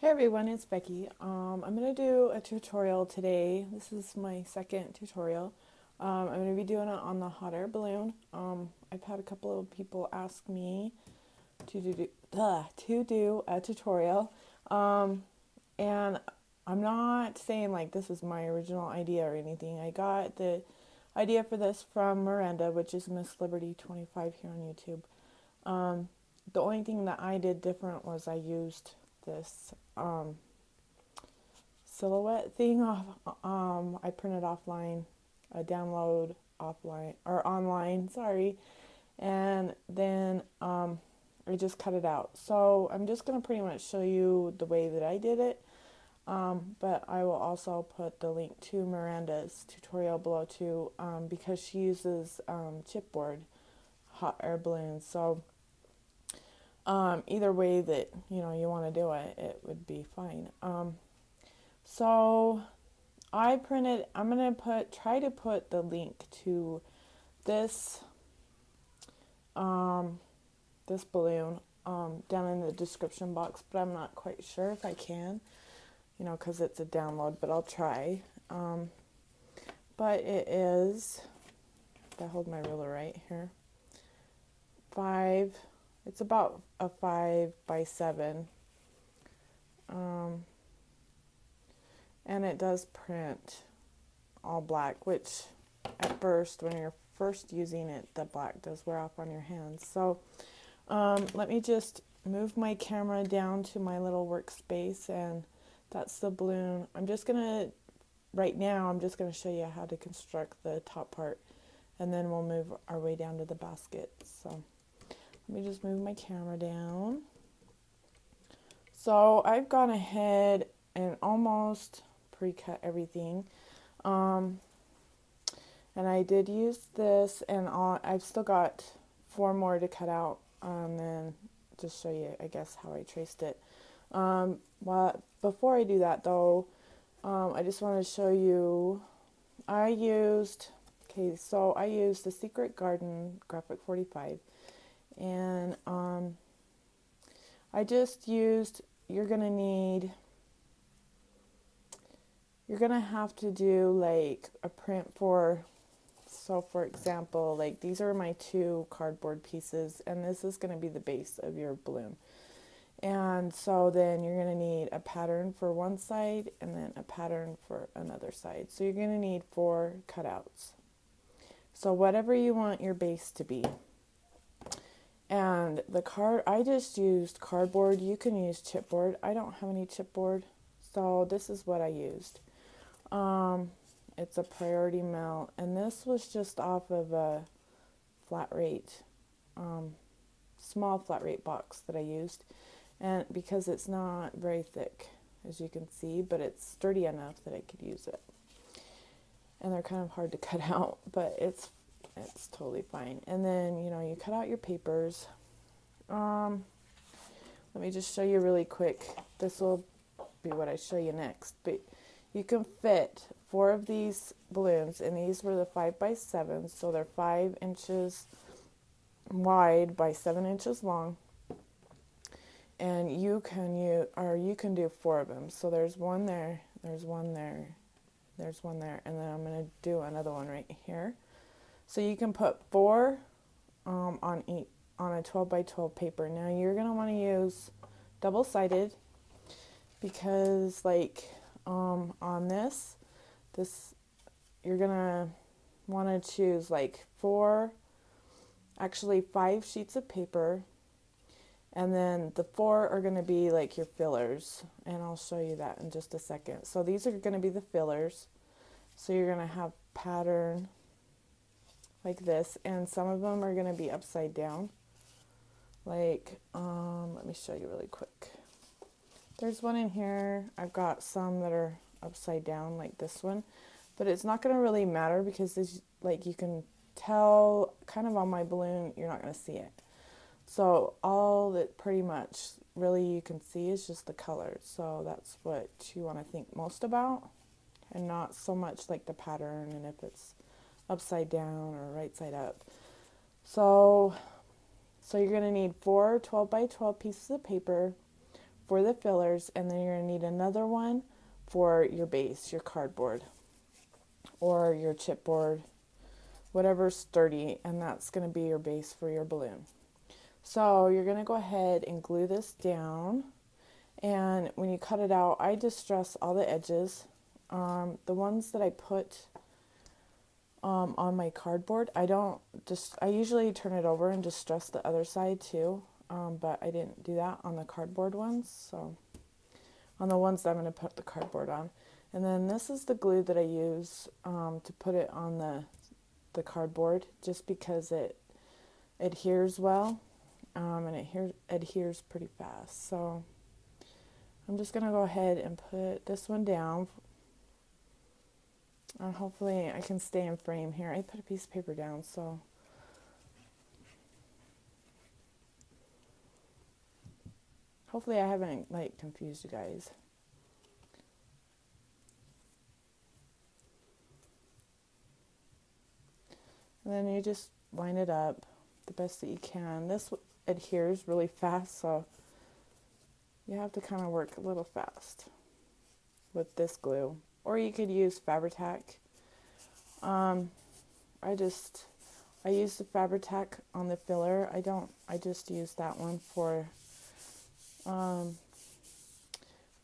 Hey everyone, it's Becky. I'm going to do a tutorial today. This is my second tutorial. I'm going to be doing it on the hot air balloon. I've had a couple of people ask me to do a tutorial. And I'm not saying like this is my original idea or anything. I got the idea for this from Miranda, which is Miss Liberty 25 here on YouTube. The only thing that I did different was I used this silhouette thing off. I printed offline, a download offline or online, sorry, and then I just cut it out. So I'm just gonna pretty much show you the way that I did it. But I will also put the link to Miranda's tutorial below too, because she uses chipboard hot air balloons. So either way that you want to do it, it would be fine. So I'm gonna try to put the link to this this balloon down in the description box, but I'm not quite sure if I can, because it's a download, but I'll try. But it is, if I hold my ruler right here, it's about a 5x7, and it does print all black, which at first, when you're first using it, the black does wear off on your hands. So let me just move my camera down to my little workspace, and that's the balloon. Right now I'm just gonna show you how to construct the top part, and then we'll move our way down to the basket. So let me just move my camera down. So I've gone ahead and almost pre-cut everything. And I did use this, and I've still got 4 more to cut out, and just show you, I guess, how I traced it. Well, before I do that though, I just want to show you, I used the Secret Garden Graphic 45. And I just used, you're gonna have to do like a print for, so for example, like these are my 2 cardboard pieces, and this is gonna be the base of your balloon. And so then you're gonna need a pattern for one side and then a pattern for another side. So you're gonna need 4 cutouts. So whatever you want your base to be. And I just used cardboard. You can use chipboard. I don't have any chipboard, so this is what I used. It's a priority melt, and this was just off of a flat rate, small flat rate box that I used, and because it's not very thick, as you can see, but it's sturdy enough that I could use it. And they're kind of hard to cut out, but it's totally fine. And then, you cut out your papers. Let me just show you really quick. This will be what I show you next. But you can fit 4 of these balloons, and these were the 5x7, so they're 5 inches wide by 7 inches long. And you can do 4 of them. So there's one there, there's one there, there's one there, and then I'm going to do another one right here. So you can put 4 on a 12x12 paper. Now you're going to want to use double-sided, because like on this you're going to want to choose like 5 sheets of paper, and then the 4 are going to be like your fillers, and I'll show you that in just a second. So these are going to be the fillers. So you're going to have pattern like this, and some of them are going to be upside down. Like, let me show you really quick. There's one in here. I've got some that are upside down, like this one, but it's not going to really matter because this, like, you can tell kind of on my balloon, you're not going to see it. So all that pretty much really you can see is just the colors. So that's what you want to think most about, and not so much like the pattern and if it's upside down or right side up. So you're going to need 4 12x12 pieces of paper, for the fillers, and then you're going to need another one for your base, your cardboard or your chipboard, whatever's sturdy, and that's going to be your base for your balloon. So you're going to go ahead and glue this down, and when you cut it out, I distress all the edges. The ones that I put on my cardboard, I usually turn it over and distress the other side too, but I didn't do that on the cardboard ones, so on the ones that I'm going to put the cardboard on. And then this is the glue that I use to put it on the cardboard, just because it adheres well, and it adheres pretty fast. So I'm just going to go ahead and put this one down. Hopefully I can stay in frame here. I put a piece of paper down, so hopefully I haven't confused you guys. And then you just line it up the best that you can. This adheres really fast, so you have to kind of work a little fast with this glue. Or you could use Fabri-Tac. I use the Fabri-Tac on the filler. I just use that one for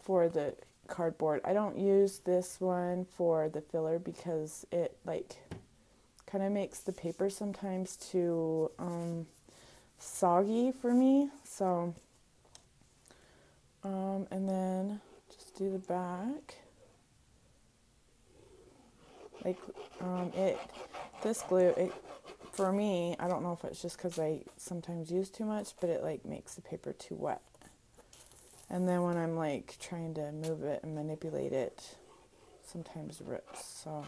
the cardboard. I don't use this one for the filler because it kind of makes the paper sometimes too soggy for me. So and then just do the back. This glue, for me, I don't know if it's just because I sometimes use too much, but it makes the paper too wet. And then when I'm trying to move it and manipulate it, sometimes it rips. So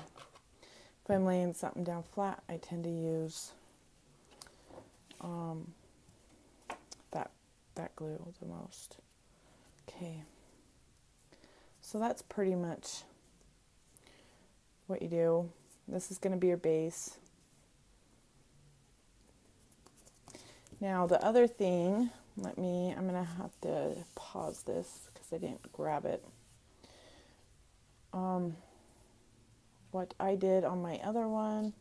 if I'm laying something down flat, I tend to use that glue the most. Okay, so that's pretty much what you do. This is going to be your base. Now the other thing, I'm going to have to pause this because I didn't grab it. What I did on my other one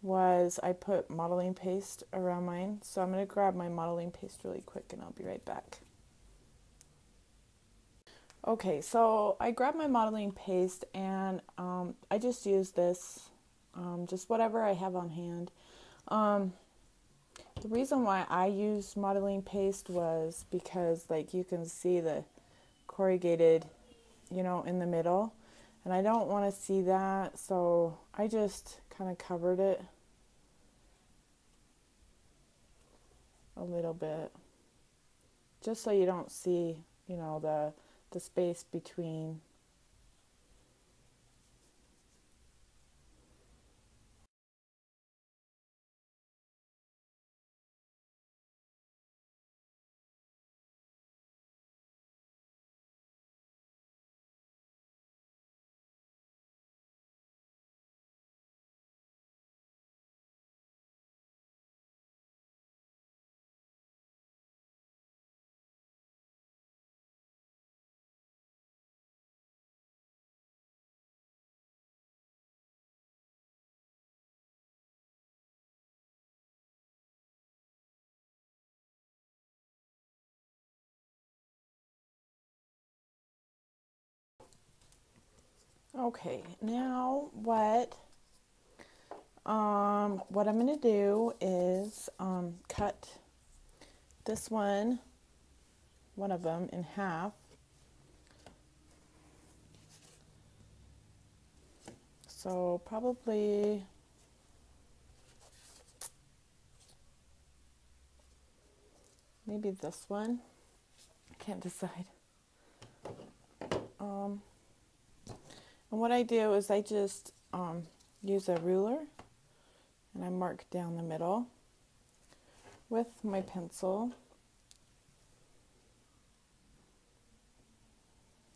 was I put modeling paste around mine. So I'm going to grab my modeling paste really quick and I'll be right back. Okay, so I grabbed my modeling paste and I just used this, just whatever I have on hand. The reason why I used modeling paste was because you can see the corrugated, in the middle, and I don't want to see that, so I just kind of covered it a little bit, just so you don't see, the space between. Okay, now what I'm going to do is cut this one of them in half. So probably maybe this one. I can't decide. And what I do is I just use a ruler and I mark down the middle with my pencil.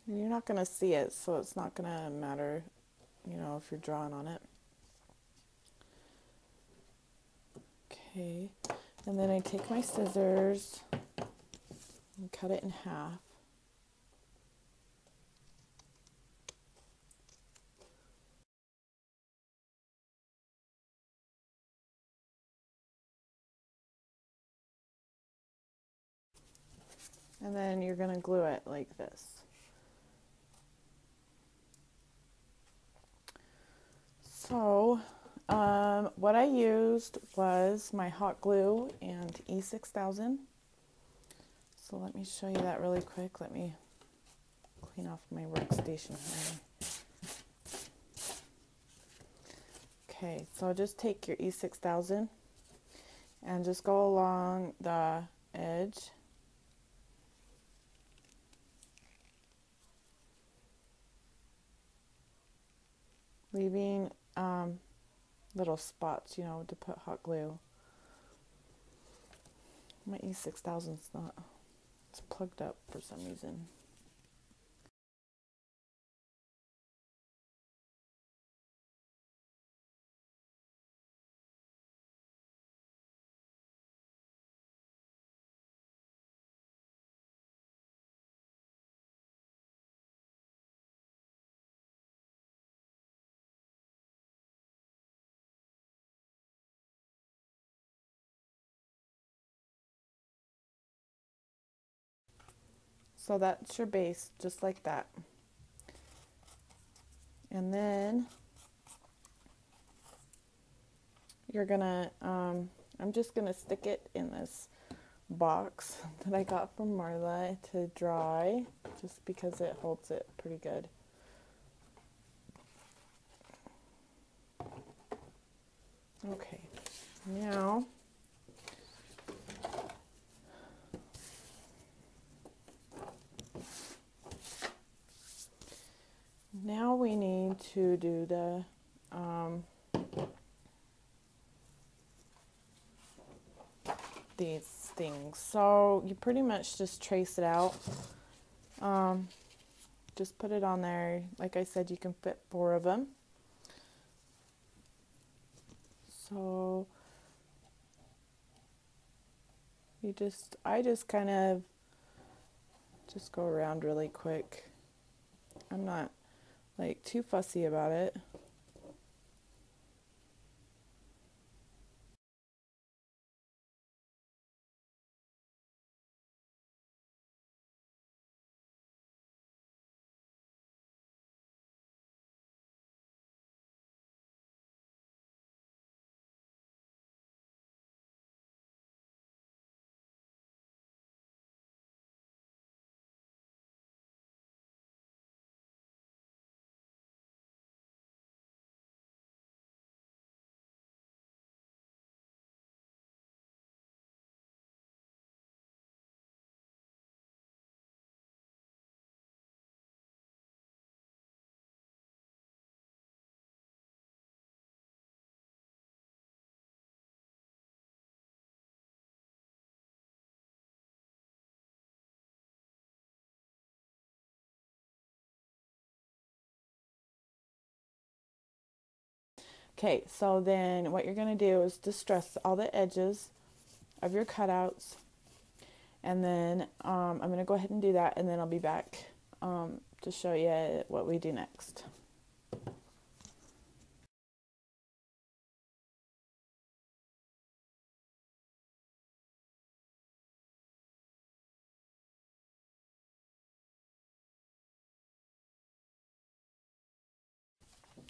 And you're not going to see it, so it's not going to matter, if you're drawing on it. Okay, and then I take my scissors and cut it in half. And then you're going to glue it like this. So what I used was my hot glue and E6000. So let me show you that really quick. Let me clean off my workstation here. Okay, so just take your E6000 and just go along the edge. Leaving little spots, you know, to put hot glue. My E6000's not, it's plugged up for some reason. So that's your base, just like that. And then you're gonna, I'm just gonna stick it in this box that I got from Marla to dry, just because it holds it pretty good. Okay, now we need to do the these things. So you pretty much just trace it out. Just put it on there. Like I said, you can fit 4 of them. So I just kind of just go around really quick. I'm not like too fussy about it. Okay, so then what you're going to do is distress all the edges of your cutouts, and then I'm going to go ahead and do that, and then I'll be back to show you what we do next.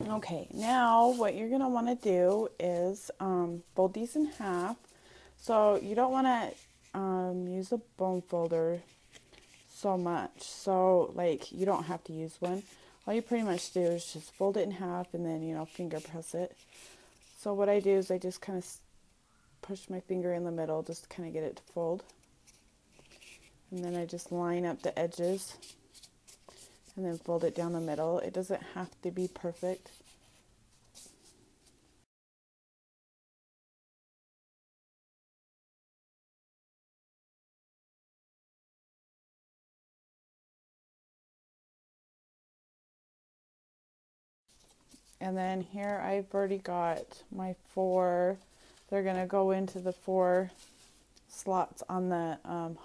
Okay, now what you're going to want to do is fold these in half. So you don't want to use a bone folder so much. So like you don't have to use one. All you pretty much do is just fold it in half and then, you know, finger press it. So what I do is I just kind of push my finger in the middle just to kind of get it to fold. And then I just line up the edges and then fold it down the middle. It doesn't have to be perfect. And then here I've already got my 4. They're going to go into the 4 slots on the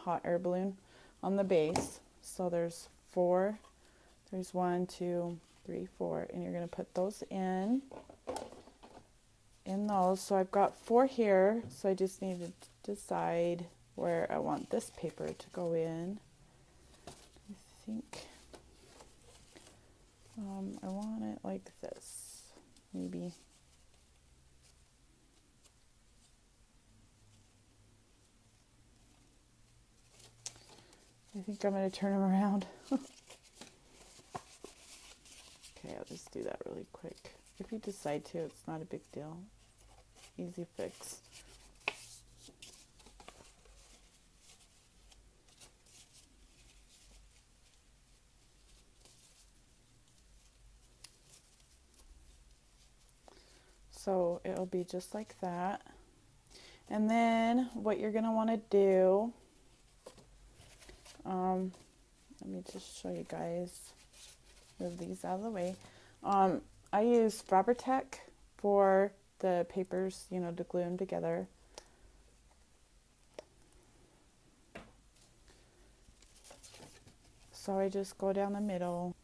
hot air balloon on the base. So there's 4. There's 1, 2, 3, 4, and you're going to put those in those. So I've got 4 here, so I just need to decide where I want this paper to go in. I think I want it like this, maybe. I think I'm going to turn them around. Okay, I'll just do that really quick. If you decide to, it's not a big deal. Easy fix. So it'll be just like that. And then what you're going to want to do, let me just show you guys, move these out of the way. I use Fabric for the papers, you know, to glue them together. So I just go down the middle.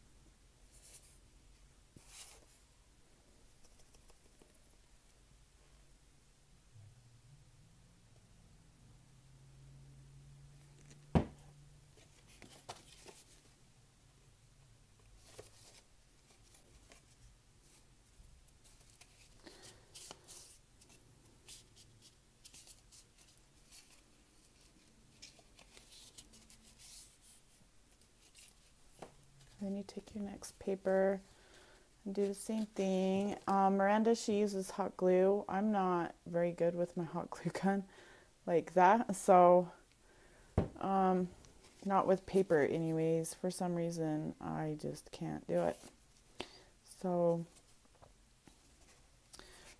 Then you take your next paper and do the same thing. Miranda, she uses hot glue. I'm not very good with my hot glue gun like that, so not with paper anyways. For some reason, I just can't do it. So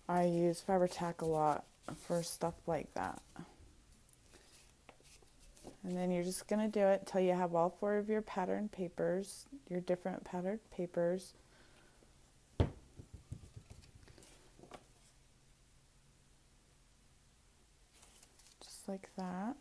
I use Fabric a lot for stuff like that. And then you're just going to do it until you have all 4 of your pattern papers, your different patterned papers. Just like that.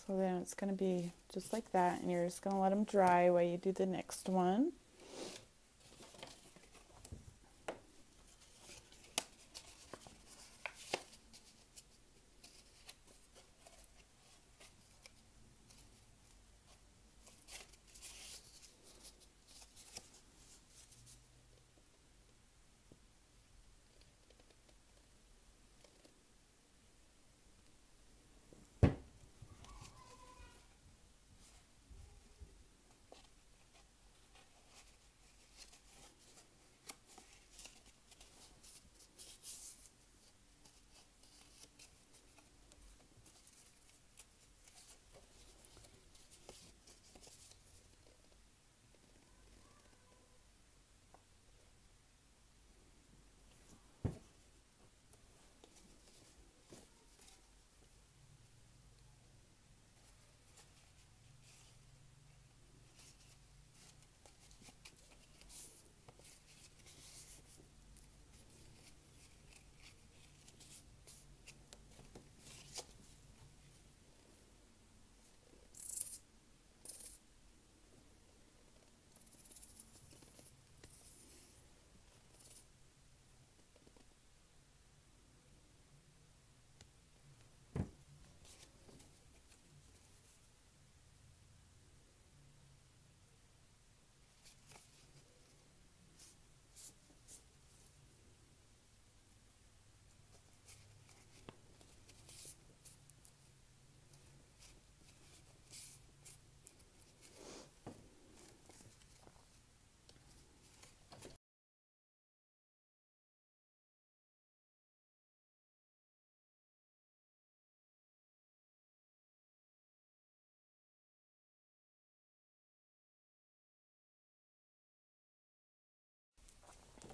So then it's going to be just like that, and you're just going to let them dry while you do the next one.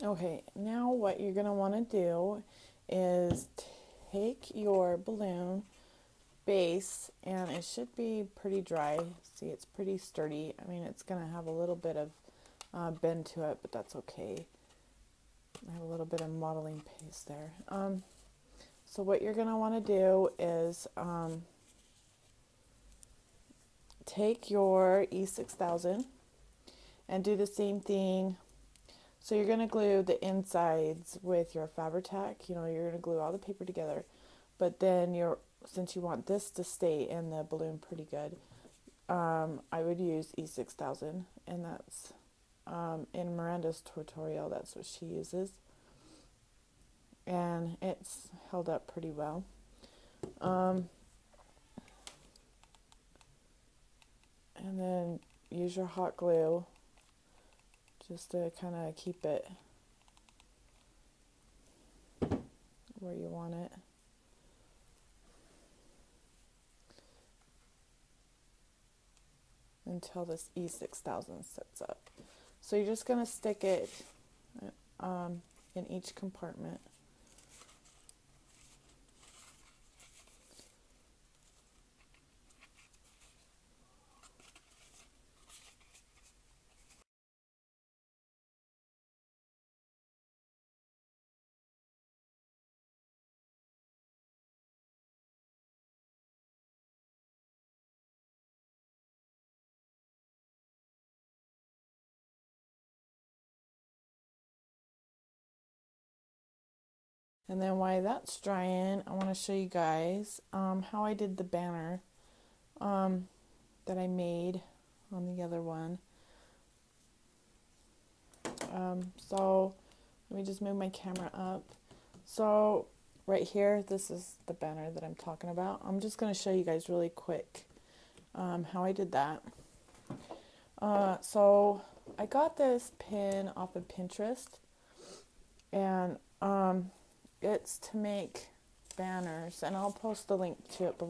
Okay, now what you're going to want to do is take your balloon base, and it should be pretty dry. See, it's pretty sturdy. I mean, it's going to have a little bit of bend to it, but that's okay. I have a little bit of modeling paste there. So what you're going to want to do is take your E6000 and do the same thing. So you're going to glue the insides with your Fabri-Tac. You know, you're going to glue all the paper together. But then since you want this to stay in the balloon pretty good, I would use E6000, and that's in Miranda's tutorial, that's what she uses. And it's held up pretty well. And then use your hot glue just to kind of keep it where you want it. Until this E6000 sets up. So you're just going to stick it in each compartment. And then while that's drying, I want to show you guys how I did the banner that I made on the other one. So let me just move my camera up. So right here, this is the banner that I'm talking about. I'm just going to show you guys really quick how I did that. So I got this pin off of Pinterest, and it's to make banners, and I'll post the link to it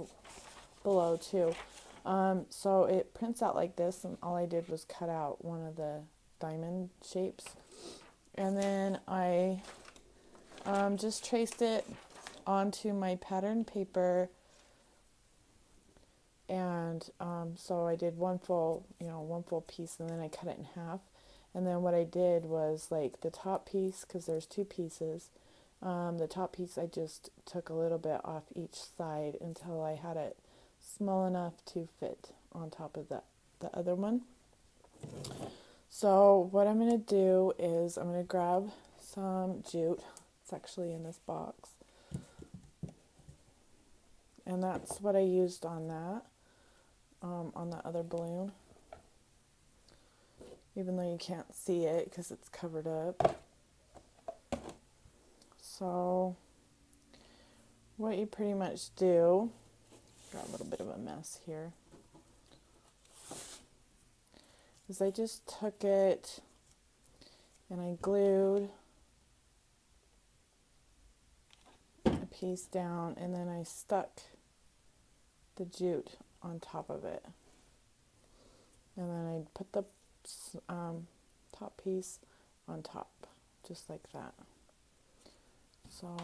below too. So it prints out like this, and all I did was cut out one of the diamond shapes, and then I just traced it onto my pattern paper, and so I did one full piece, and then I cut it in half. And then what I did was, like, the top piece, because there's two pieces, the top piece I just took a little bit off each side until I had it small enough to fit on top of the other one. So what I'm going to do is I'm going to grab some jute. It's actually in this box. And that's what I used on that, on the other balloon. Even though you can't see it because it's covered up. So what you pretty much do, got a little bit of a mess here, is I just took it and I glued a piece down, and then I stuck the jute on top of it. And then I put the top piece on top, just like that. So,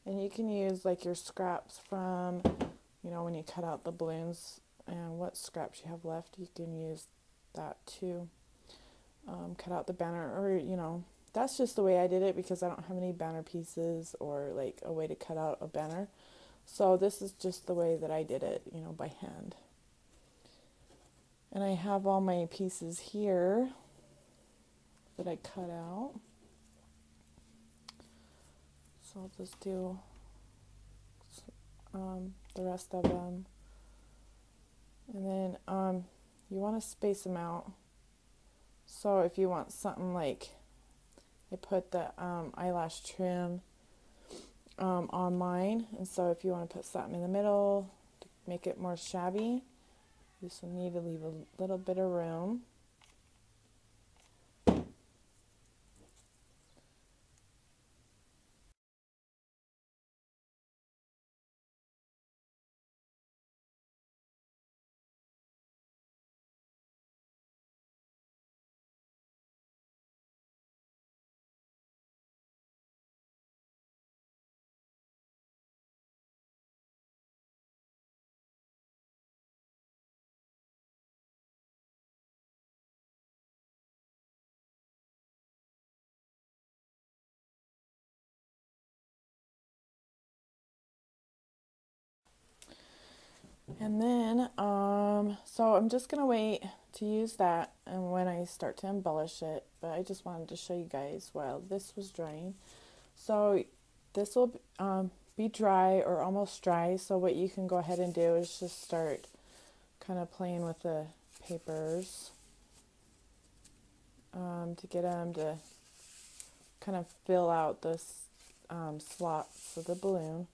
and you can use like your scraps from, when you cut out the balloons, and what scraps you have left, you can use that to cut out the banner, or that's just the way I did it, because I don't have any banner pieces or like a way to cut out a banner. So this is just the way that I did it, by hand. And I have all my pieces here that I cut out. So I'll just do the rest of them. And then you want to space them out. So if you want something like, I put the eyelash trim on mine. And so if you want to put something in the middle to make it more shabby, you just need to leave a little bit of room. And then, so I'm just going to wait to use that and when I start to embellish it, but I just wanted to show you guys while this was drying. So this will be dry or almost dry, so what you can go ahead and do is just start kind of playing with the papers to get them to kind of fill out the slots of the balloon.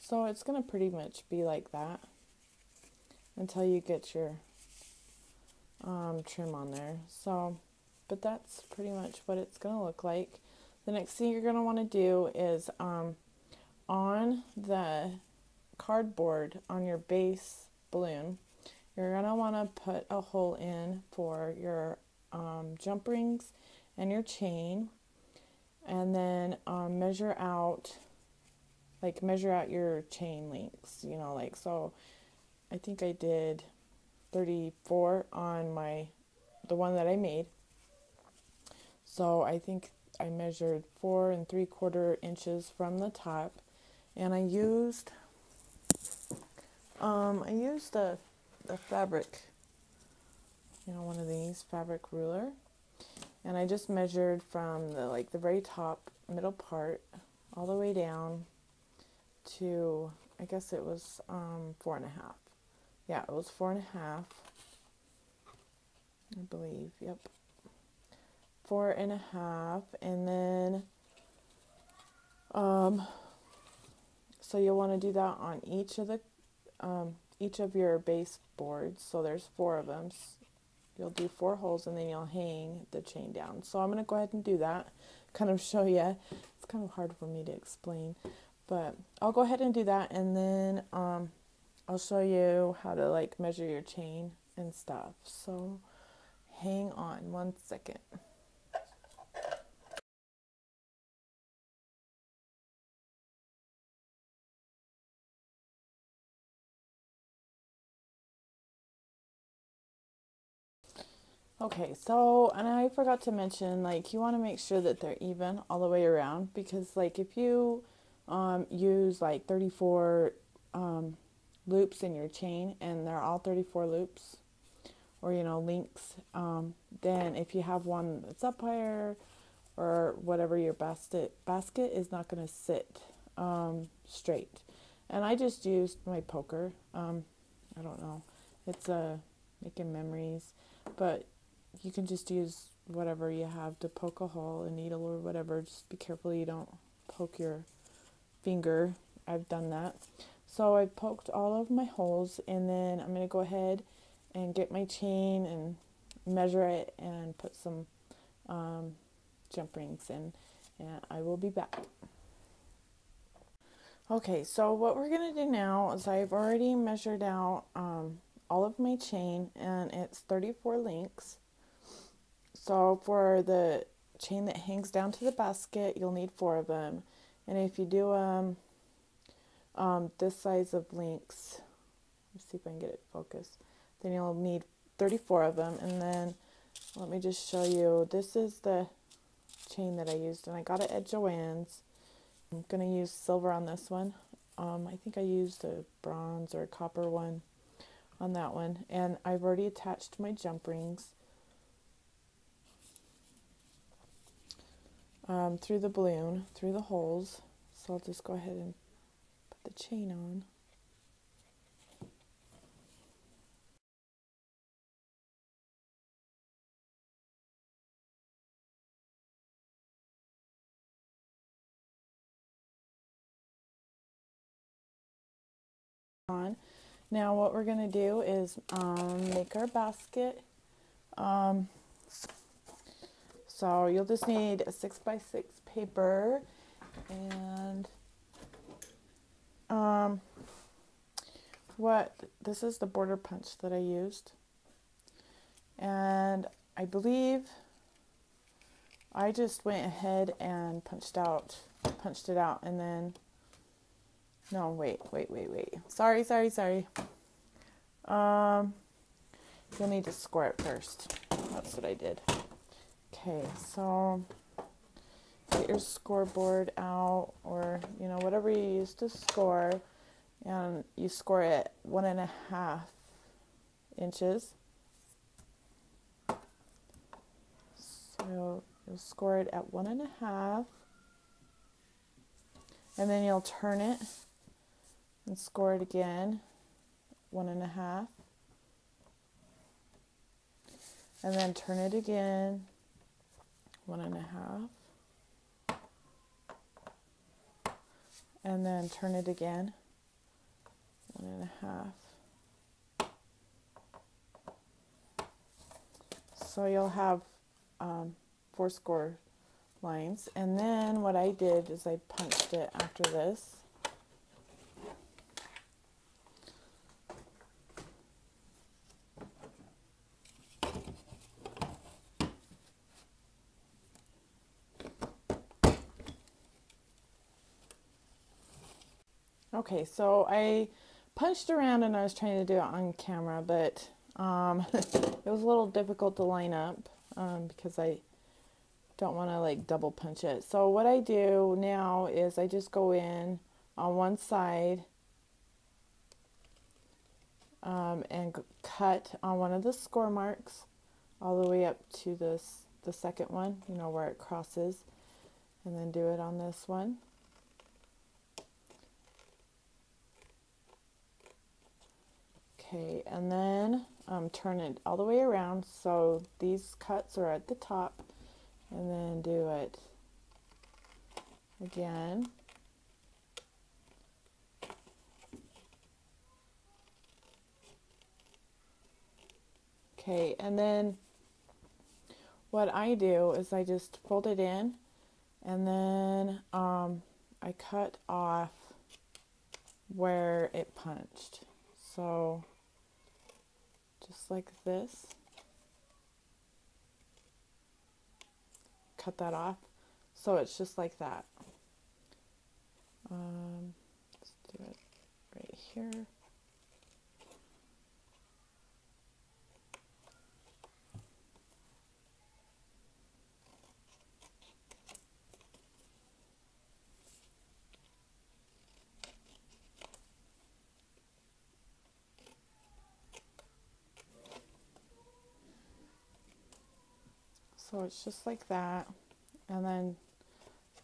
So it's going to pretty much be like that until you get your trim on there. So, but that's pretty much what it's going to look like. The next thing you're going to want to do is on the cardboard on your base balloon, you're going to want to put a hole in for your jump rings and your chain, and then measure out your chain links, like, so I think I did 34 on the one that I made. So I think I measured 4 3/4 inches from the top, and I used the fabric, one of these fabric ruler, and I just measured from the very top middle part all the way down to, I guess it was 4.5. Yeah, it was 4.5, I believe. Yep, 4.5, and then so you'll want to do that on each of your base boards. So there's 4 of them. You'll do 4 holes, and then you'll hang the chain down. So I'm going to go ahead and do that, kind of show you. It's kind of hard for me to explain, but I'll go ahead and do that, and then I'll show you how to measure your chain and stuff. So hang on 1 second. Okay, so, and I forgot to mention, you want to make sure that they're even all the way around, because, if you use, 34 loops in your chain, and they're all 34 loops, or, links, then if you have one that's up higher, or whatever, your basket is not going to sit straight. And I just used my poker. I don't know. It's making memories, but you can just use whatever you have to poke a hole, a needle or whatever. Just be careful you don't poke your finger. I've done that. So I've poked all of my holes, and then I'm going to go ahead and get my chain and measure it and put some jump rings in, and I will be back. Okay, so what we're going to do now is I've already measured out all of my chain, and it's 34 links. So for the chain that hangs down to the basket, you'll need 4 of them. And if you do this size of links, let's see if I can get it focused, then you'll need 34 of them. And then let me just show you, this is the chain that I used, and I got it at Joann's. I'm going to use silver on this one. I think I used a bronze or a copper one on that one. And I've already attached my jump rings through the balloon, through the holes. So I'll just go ahead and put the chain on. Now what we're going to do is make our basket. So you'll just need a 6x6 paper, and this is the border punch that I used. And I believe I just went ahead and punched it out, and then, no, wait. Sorry. You'll need to score it first. That's what I did. Okay, so get your scoreboard out, or, whatever you use to score, and you score it 1.5 inches. So you'll score it at 1.5, and then you'll turn it and score it again, 1.5, and then turn it again, 1.5, and then turn it again, 1.5. So you'll have 4 score lines, and then what I did is I punched it after this. Okay, so I punched around and I was trying to do it on camera, but it was a little difficult to line up because I don't want to like double punch it. So what I do now is I just go in on one side and cut on one of the score marks all the way up to the second one, where it crosses, and then do it on this one. Okay, and then turn it all the way around so these cuts are at the top, and then do it again. Okay, and then what I do is I just fold it in, and then I cut off where it punched. So just like this, cut that off, so it's just like that. Let's do it right here. So it's just like that, and then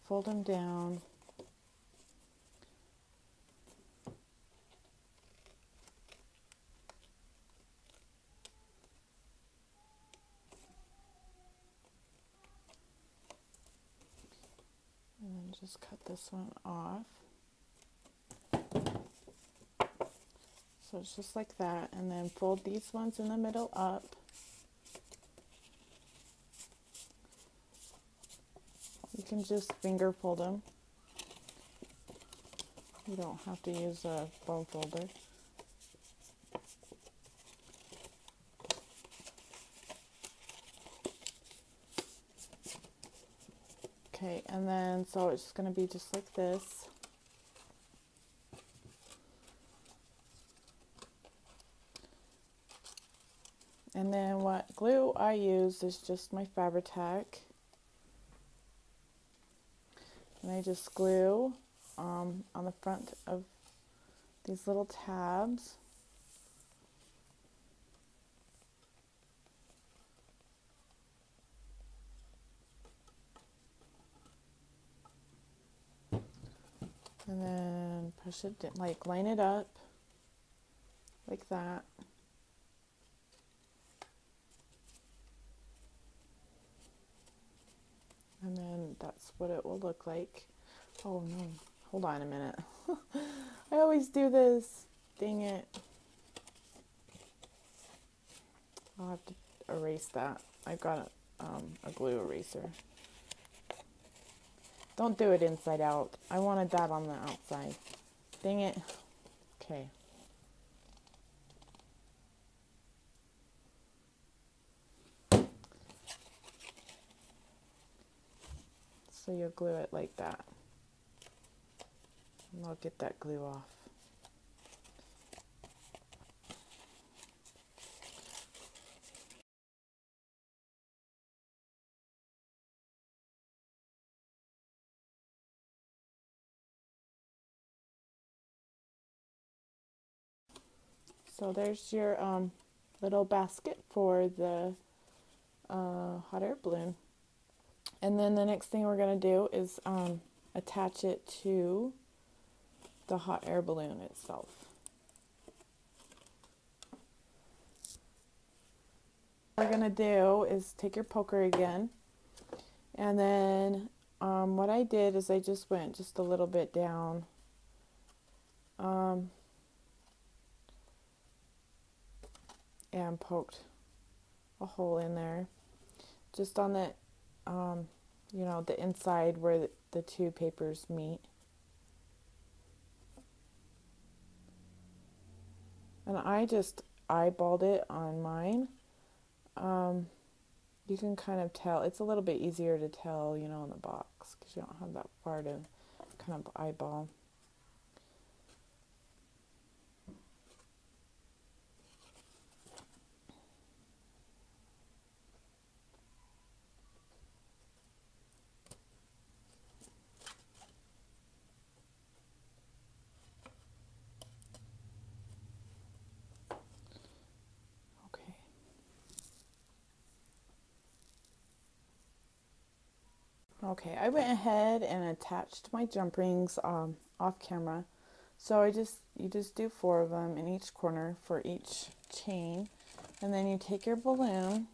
fold them down. And then just cut this one off. So it's just like that, and then fold these ones in the middle up. You can just finger fold them. You don't have to use a bone folder. Okay, and then so it's going to be just like this. And then what glue I use is just my Fabri-Tac. And I just glue on the front of these little tabs. And then push it, like line it up like that. And then that's what it will look like. Oh no, hold on a minute. I always do this. Dang it. I'll have to erase that. I've got a glue eraser. Don't do it inside out. I wanted that on the outside. Dang it. Okay. So you'll glue it like that. And I'll get that glue off. So there's your little basket for the hot air balloon. And then the next thing we're going to do is attach it to the hot air balloon itself. What we're going to do is take your poker again, and then what I did is I just went just a little bit down and poked a hole in there just on the you know, the inside where the two papers meet. And I just eyeballed it on mine. You can kind of tell, it's a little bit easier to tell, you know, in the box because you don't have that far to kind of eyeball. Okay, I went ahead and attached my jump rings off camera. So you just do 4 of them in each corner for each chain, and then you take your balloon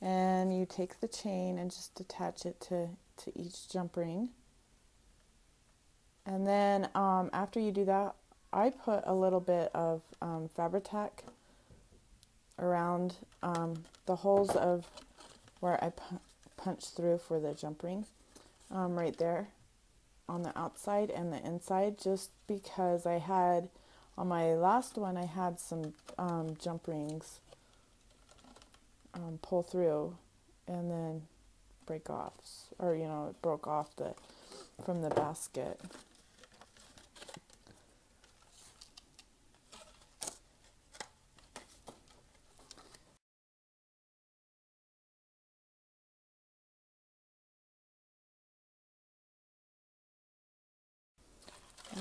and you take the chain and just attach it to each jump ring. And then after you do that, I put a little bit of Fabri-Tac around the holes of where I punched through for the jump ring, right there on the outside and the inside, just because I had on my last one I had some jump rings pull through and then break off, or you know, it broke off from the basket.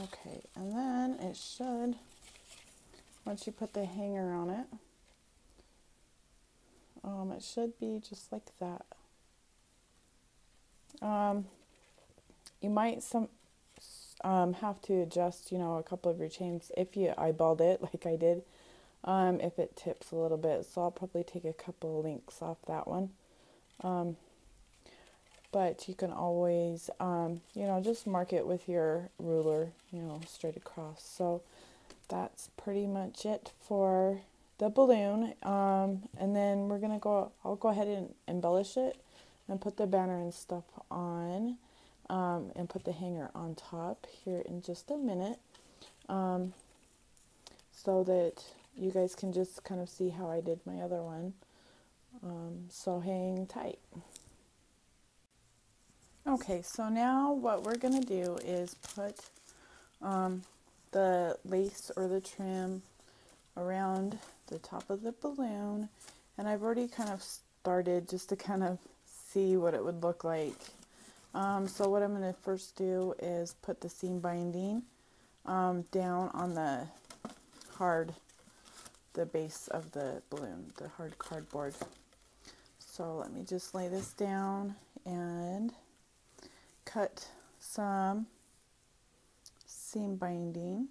Okay, and then it should, once you put the hanger on it, it should be just like that. You might have to adjust, you know, a couple of your chains if you eyeballed it like I did, if it tips a little bit. So I'll probably take a couple links off that one. But you can always, you know, just mark it with your ruler, you know, straight across. So that's pretty much it for the balloon. And then I'll go ahead and embellish it and put the banner and stuff on, and put the hanger on top here in just a minute, so that you guys can just kind of see how I did my other one. So hang tight. Okay, so now what we're going to do is put the lace or the trim around the top of the balloon, and I've already kind of started just to kind of see what it would look like. So what I'm going to first do is put the seam binding down on the base of the balloon, the hard cardboard. So let me just lay this down and cut some seam binding.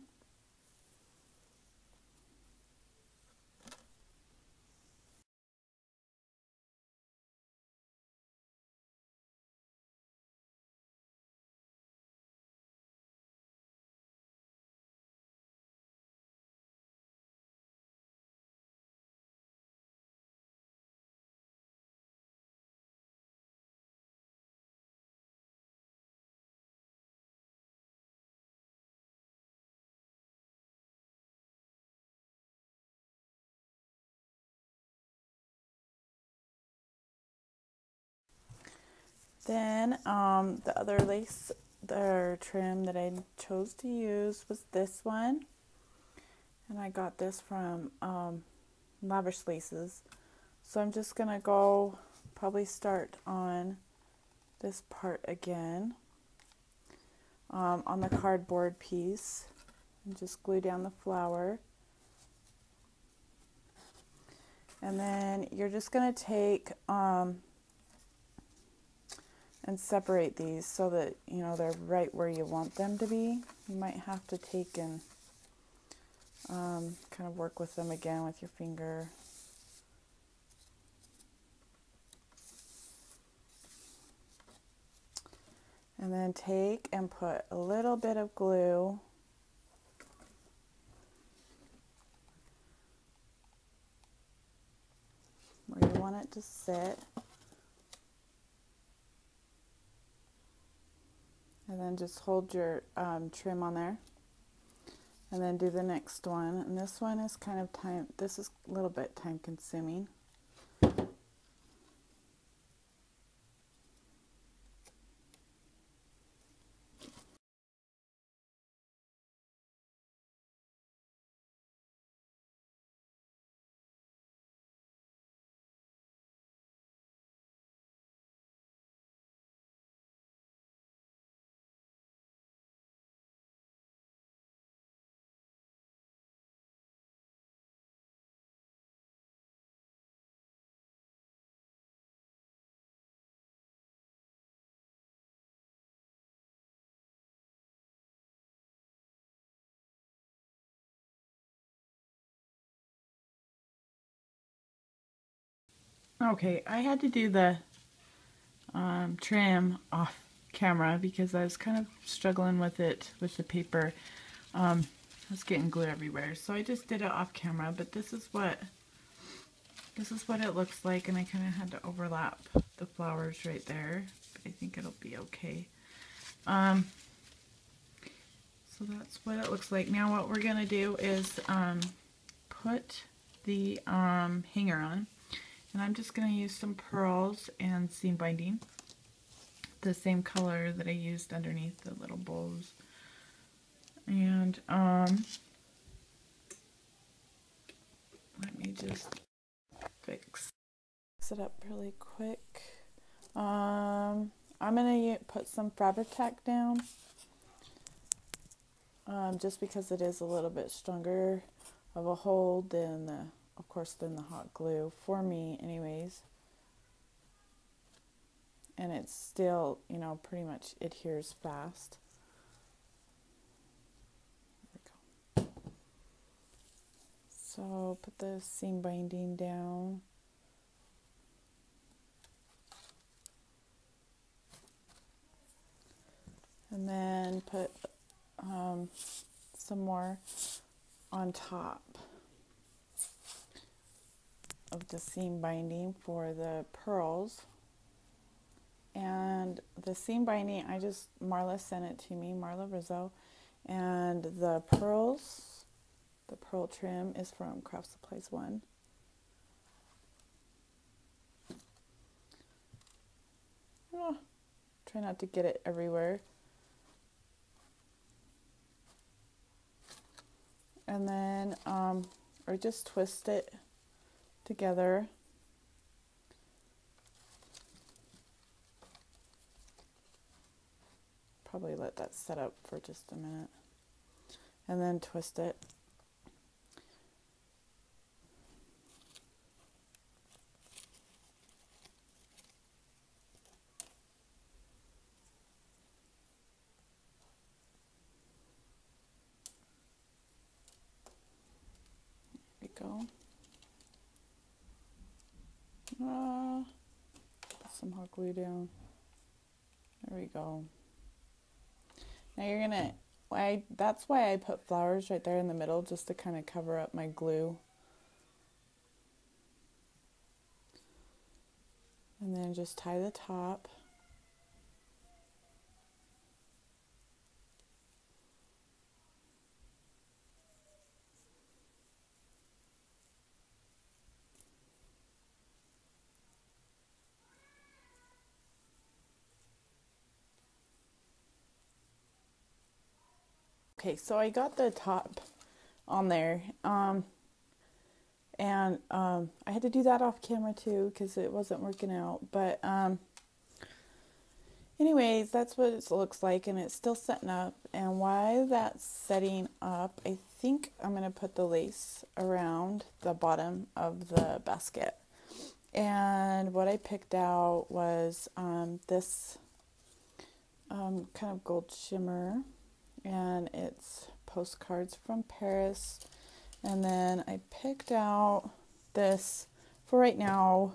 Then the other lace, the trim that I chose to use was this one. And I got this from Lavish Laces. So I'm just going to go probably start on this part again on the cardboard piece and just glue down the flower. And then you're just going to take and separate these so that, you know, they're right where you want them to be. You might have to take and kind of work with them again with your finger. And then take and put a little bit of glue where you want it to sit. And then just hold your trim on there. And then do the next one. And this one is kind of this is a little bit time consuming. Okay, I had to do the trim off camera because I was kind of struggling with it with the paper. I was getting glue everywhere, so I just did it off camera. But this is what it looks like, and I kind of had to overlap the flowers right there. But I think it'll be okay. So that's what it looks like. Now what we're gonna do is put the hanger on. And I'm just going to use some pearls and seam binding, the same color that I used underneath the little bows. And let me just fix it up really quick. I'm going to put some fabric tack down, just because it is a little bit stronger of a hold than of course, than the hot glue, for me anyways. And it's still, you know, pretty much adheres fast. There we go. So put the seam binding down. And then put some more on top of the seam binding for the pearls. And the seam binding, Marla sent it to me, Marla Rizzo. And the pearls, the pearl trim is from Craft Supplies 1. Oh, try not to get it everywhere. And then, or just twist it together. Probably let that set up for just a minute. And then twist it. There we go. Put some hot glue down. There we go. Now you're gonna, that's why I put flowers right there in the middle, just to kind of cover up my glue. And then just tie the top. Okay, so I got the top on there, and I had to do that off camera too because it wasn't working out, but anyways, that's what it looks like, and it's still setting up. And while that's setting up, I think I'm going to put the lace around the bottom of the basket. And what I picked out was this kind of gold shimmer, and it's postcards from Paris. And then I picked out this for right now,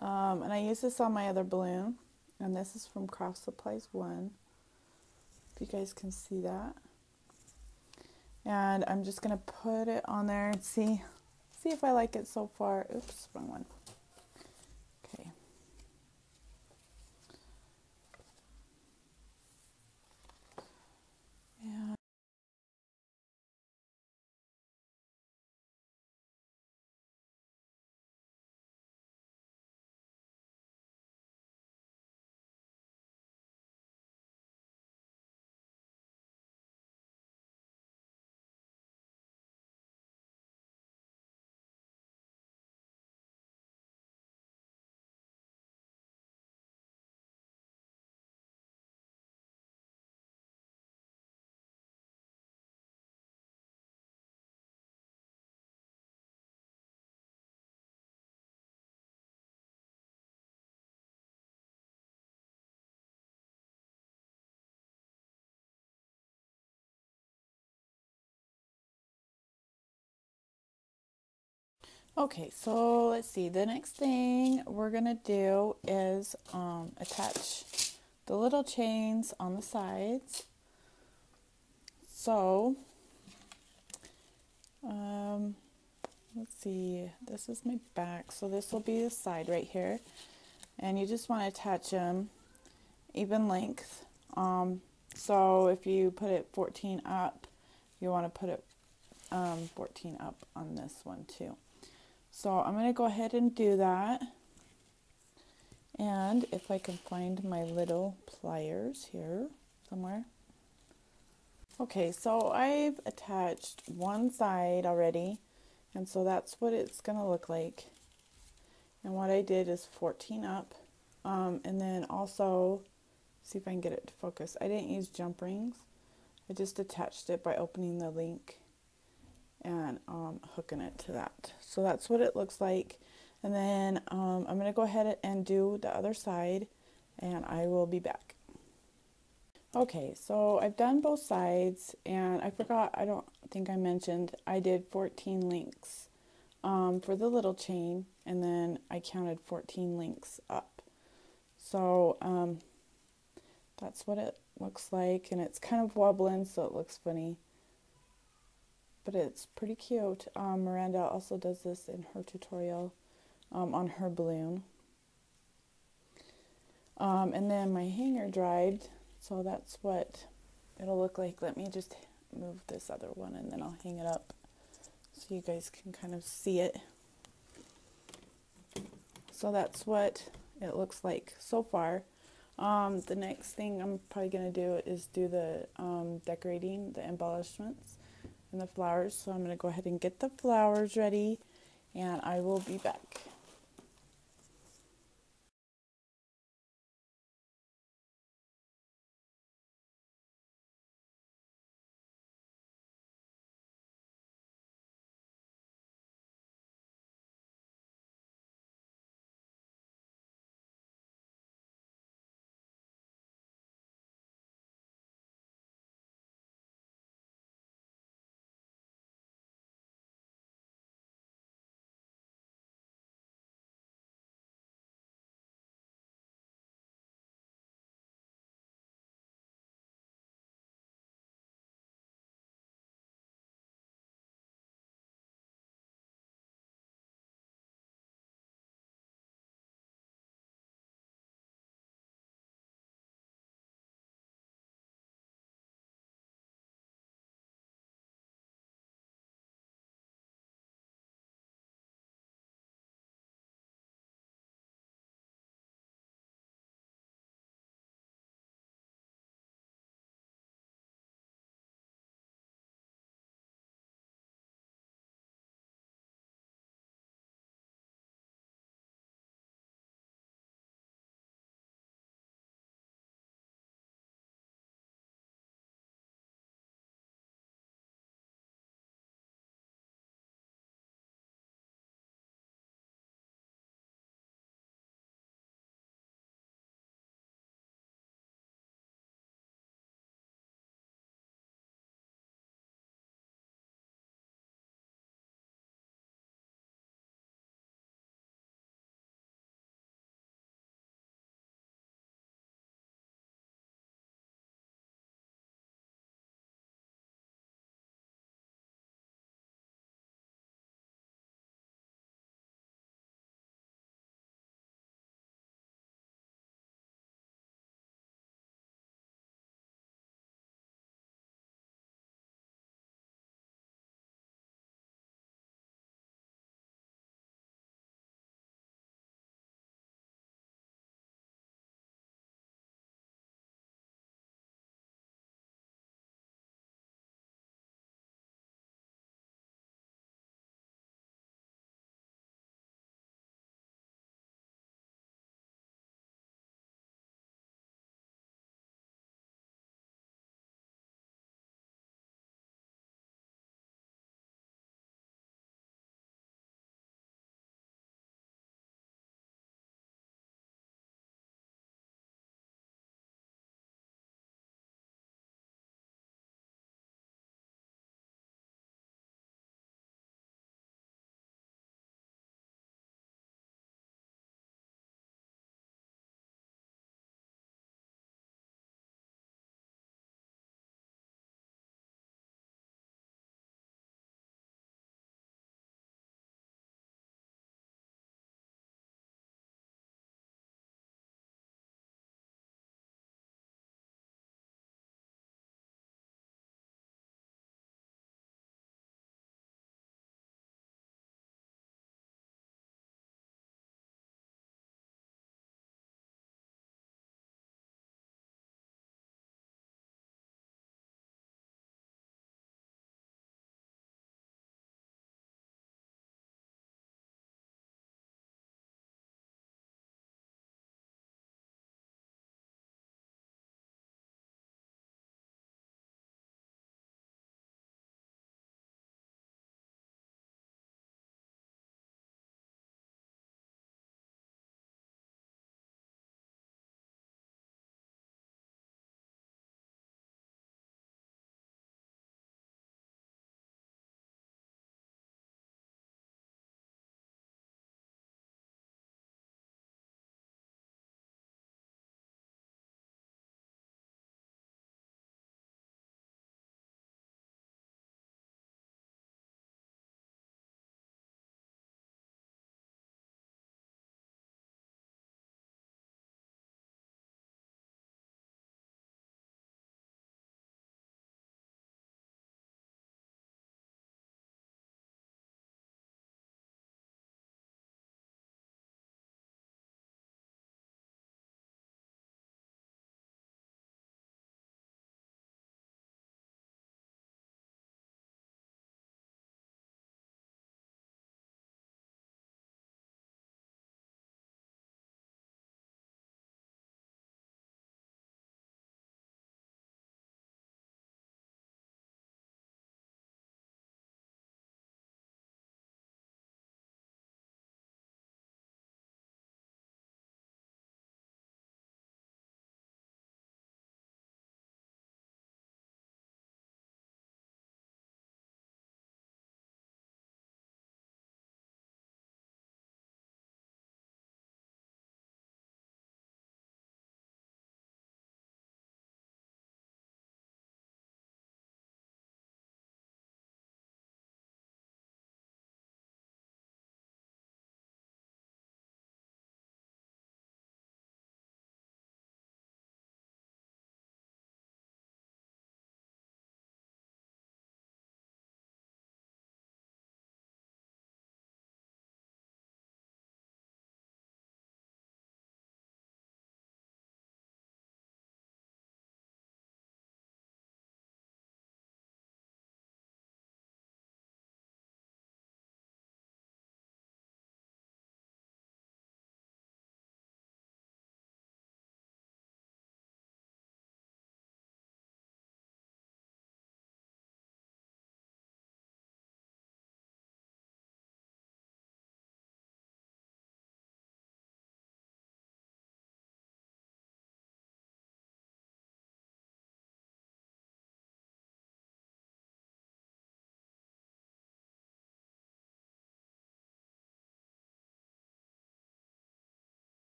and I use this on my other balloon. And this is from Craft Supplies 1, if you guys can see that. And I'm just going to put it on there and see if I like it so far. Oops, wrong one. Okay. And okay, so let's see. The next thing we're going to do is attach the little chains on the sides. So, let's see. This is my back. So this will be the side right here. And you just want to attach them even length. So if you put it 14 up, you want to put it 14 up on this one too. So I'm going to go ahead and do that. And if I can find my little pliers here somewhere. Okay, so I've attached one side already, and so that's what it's going to look like. And what I did is 14 up, and then also, see if I can get it to focus. I didn't use jump rings. I just attached it by opening the link and hooking it to that. So that's what it looks like. And then I'm going to go ahead and do the other side, and I will be back. Okay, so I've done both sides, and I forgot, I don't think I mentioned, I did 14 links for the little chain, and then I counted 14 links up. So that's what it looks like, and it's kind of wobbling, so it looks funny. But it's pretty cute. Miranda also does this in her tutorial on her balloon. And then my hanger dried, so that's what it'll look like. Let me just move this other one and then I'll hang it up so you guys can kind of see it. So that's what it looks like so far. The next thing I'm probably going to do is do the decorating, the embellishments and the flowers. So I'm going to go ahead and get the flowers ready, and I will be back.